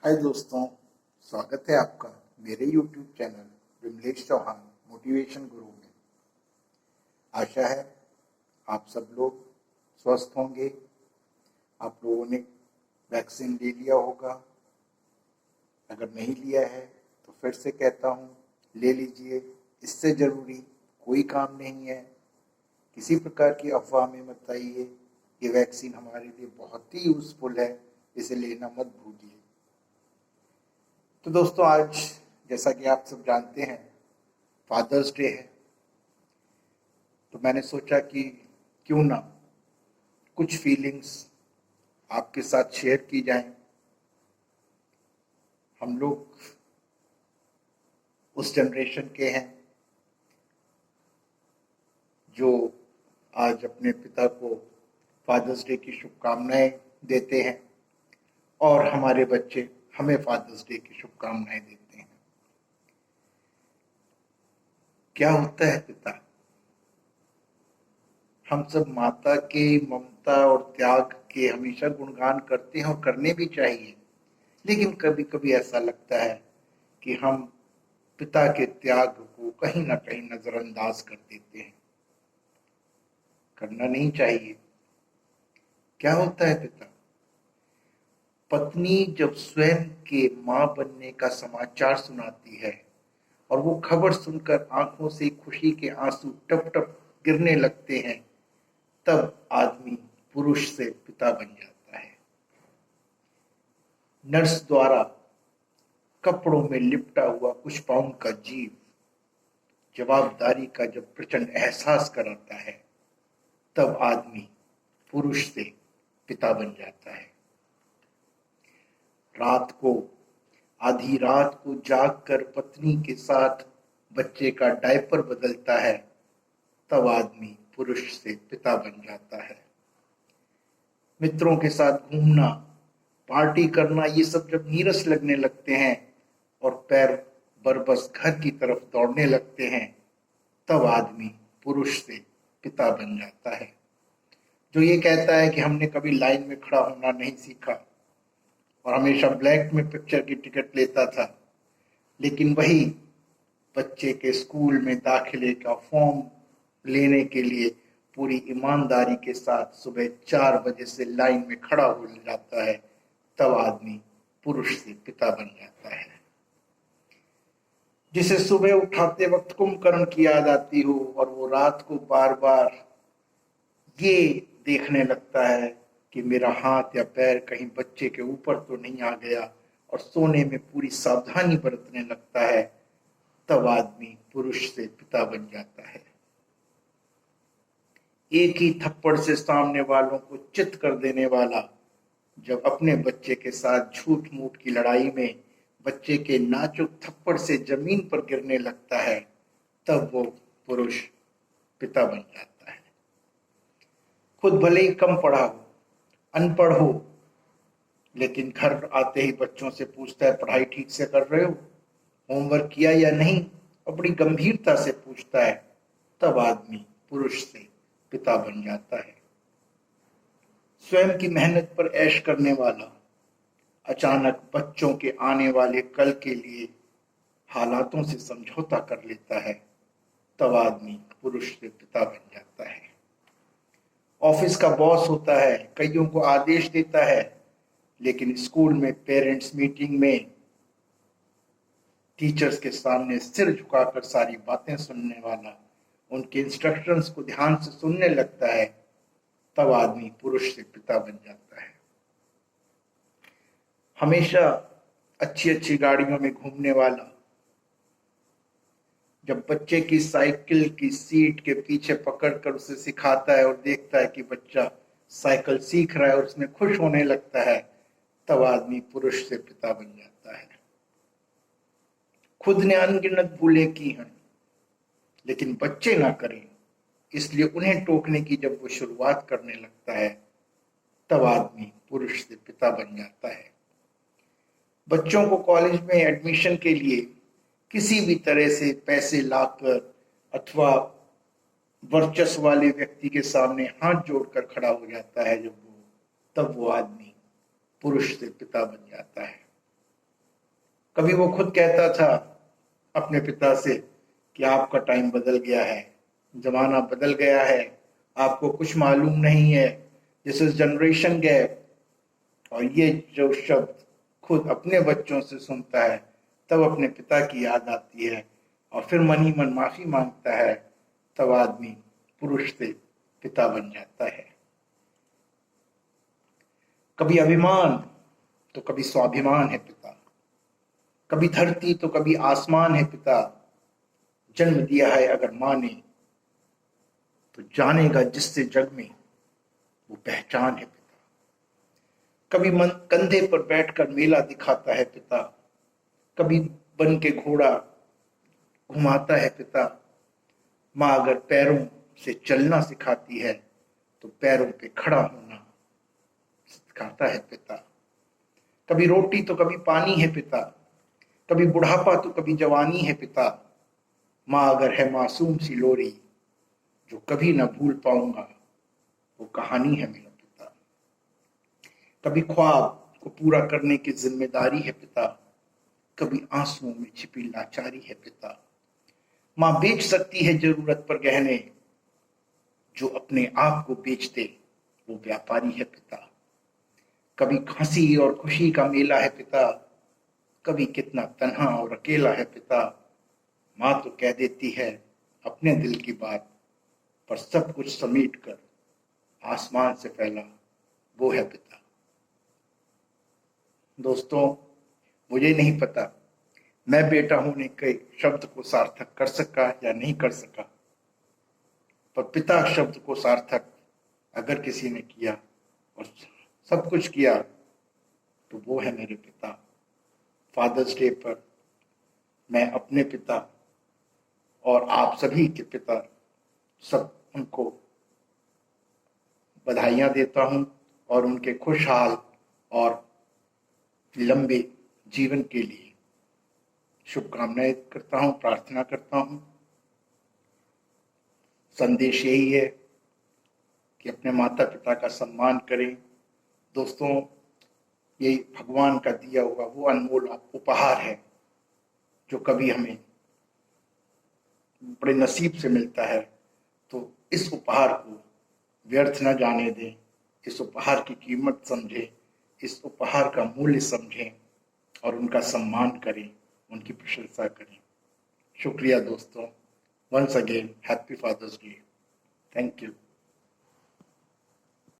हाय दोस्तों, स्वागत है आपका मेरे YouTube channel Vimlesh Chauhan motivation गुरु में। आशा है आप सब लोग स्वस्थ होंगे। आप लोगों ने वैक्सीन ले लिया होगा। अगर नहीं लिया है तो फिर से कहता हूँ, ले लीजिए। इससे ज़रूरी कोई काम नहीं है। किसी प्रकार की अफवाह में मत आइए। ये वैक्सीन हमारे लिए बहुत ही यूज़फुल है, इसे लेना मत भूलिए। तो दोस्तों, आज जैसा कि आप सब जानते हैं फादर्स डे है। तो मैंने सोचा कि क्यों ना कुछ फीलिंग्स आपके साथ शेयर की जाएं। हम लोग उस जनरेशन के हैं जो आज अपने पिता को फादर्स डे की शुभकामनाएं देते हैं और हमारे बच्चे हमें फादर्स डे की शुभकामनाएं देते हैं। क्या होता है पिता? हम सब माता के ममता और त्याग के हमेशा गुणगान करते हैं और करने भी चाहिए, लेकिन कभी कभी ऐसा लगता है कि हम पिता के त्याग को कहीं ना कहीं नजरअंदाज कर देते हैं। करना नहीं चाहिए। क्या होता है पिता? पत्नी जब स्वयं के मां बनने का समाचार सुनाती है और वो खबर सुनकर आंखों से खुशी के आंसू टप टप गिरने लगते हैं, तब आदमी पुरुष से पिता बन जाता है। नर्स द्वारा कपड़ों में लिपटा हुआ कुछ पाउंड का जीव जवाबदारी का जब प्रचंड एहसास कराता है, तब आदमी पुरुष से पिता बन जाता है। रात को आधी रात को जागकर पत्नी के साथ बच्चे का डायपर बदलता है, तब आदमी पुरुष से पिता बन जाता है। मित्रों के साथ घूमना, पार्टी करना, ये सब जब नीरस लगने लगते हैं और पैर बरबस घर की तरफ दौड़ने लगते हैं, तब आदमी पुरुष से पिता बन जाता है। जो ये कहता है कि हमने कभी लाइन में खड़ा होना नहीं सीखा और हमेशा ब्लैक में पिक्चर की टिकट लेता था, लेकिन वही बच्चे के स्कूल में दाखिले का फॉर्म लेने के लिए पूरी ईमानदारी के साथ सुबह 4 बजे से लाइन में खड़ा हो जाता है, तब आदमी पुरुष से पिता बन जाता है। जिसे सुबह उठाते वक्त कुंभकर्ण की याद आती हो और वो रात को बार बार ये देखने लगता है कि मेरा हाथ या पैर कहीं बच्चे के ऊपर तो नहीं आ गया, और सोने में पूरी सावधानी बरतने लगता है, तब आदमी पुरुष से पिता बन जाता है। एक ही थप्पड़ से सामने वालों को चित कर देने वाला जब अपने बच्चे के साथ झूठ मूठ की लड़ाई में बच्चे के नाजुक थप्पड़ से जमीन पर गिरने लगता है, तब वो पुरुष पिता बन जाता है। खुद भले ही कम पढ़ा हो, अनपढ़ हो, लेकिन घर आते ही बच्चों से पूछता है, पढ़ाई ठीक से कर रहे हो, होमवर्क किया या नहीं, और बड़ी गंभीरता से पूछता है, तब आदमी पुरुष से पिता बन जाता है। स्वयं की मेहनत पर ऐश करने वाला अचानक बच्चों के आने वाले कल के लिए हालातों से समझौता कर लेता है, तब आदमी पुरुष से पिता बन जाता है। ऑफिस का बॉस होता है, कईयों को आदेश देता है, लेकिन स्कूल में पेरेंट्स मीटिंग में टीचर्स के सामने सिर झुकाकर सारी बातें सुनने वाला उनके इंस्ट्रक्शंस को ध्यान से सुनने लगता है, तब आदमी पुरुष से पिता बन जाता है। हमेशा अच्छी अच्छी गाड़ियों में घूमने वाला जब बच्चे की साइकिल की सीट के पीछे पकड़कर उसे सिखाता है और देखता है कि बच्चा साइकिल सीख रहा है और उसमें खुश होने लगता है, तब आदमी पुरुष से पिता बन जाता है। खुद ने अनगिनत भूलें की हैं, लेकिन बच्चे ना करें, इसलिए उन्हें टोकने की जब वो शुरुआत करने लगता है, तब आदमी पुरुष से पिता बन जाता है। बच्चों को कॉलेज में एडमिशन के लिए किसी भी तरह से पैसे लाकर अथवा वर्चस्व वाले व्यक्ति के सामने हाथ जोड़कर खड़ा हो जाता है, तब वो आदमी पुरुष से पिता बन जाता है। कभी वो खुद कहता था अपने पिता से कि आपका टाइम बदल गया है, जमाना बदल गया है, आपको कुछ मालूम नहीं है, दिस इज जनरेशन गैप। और ये जो शब्द खुद अपने बच्चों से सुनता है तब अपने पिता की याद आती है और फिर मन ही मन माफी मांगता है। तब आदमी पुरुष से पिता बन जाता है। कभी अभिमान तो कभी स्वाभिमान है पिता, कभी धरती तो कभी आसमान है पिता। जन्म दिया है अगर माँ ने तो जानेगा जिससे जग में वो पहचान है पिता। कभी मन कंधे पर बैठकर मेला दिखाता है पिता, कभी बन के घोड़ा घुमाता है पिता। माँ अगर पैरों से चलना सिखाती है तो पैरों पे खड़ा होना सिखाता है पिता। कभी रोटी तो कभी पानी है पिता, कभी बुढ़ापा तो कभी जवानी है पिता। माँ अगर है मासूम सी लोरी जो कभी ना भूल पाऊंगा वो कहानी है मेरा पिता। कभी ख्वाब को पूरा करने की जिम्मेदारी है पिता, कभी आंसुओं में छिपी लाचारी है पिता। माँ बेच सकती है जरूरत पर गहने, जो अपने आप को बेचते वो व्यापारी है पिता। कभी हंसी और खुशी का मेला है पिता, कभी कितना तन्हा और अकेला है पिता। माँ तो कह देती है अपने दिल की बात, पर सब कुछ समेट कर आसमान से फैला वो है पिता। दोस्तों, मुझे नहीं पता मैं बेटा होने के शब्द को सार्थक कर सका या नहीं कर सका, पर पिता शब्द को सार्थक अगर किसी ने किया और सब कुछ किया तो वो है मेरे पिता। फादर्स डे पर मैं अपने पिता और आप सभी के पिता सब उनको बधाइयाँ देता हूँ और उनके खुशहाल और लंबे जीवन के लिए शुभकामनाएं करता हूँ, प्रार्थना करता हूँ। संदेश यही है कि अपने माता पिता का सम्मान करें। दोस्तों, ये भगवान का दिया हुआ वो अनमोल उपहार है जो कभी हमें बड़े नसीब से मिलता है। तो इस उपहार को व्यर्थ न जाने दें, इस उपहार की कीमत समझें, इस उपहार का मूल्य समझें और उनका सम्मान करें, उनकी प्रशंसा करें। शुक्रिया दोस्तों। Once again happy father's day. Thank you.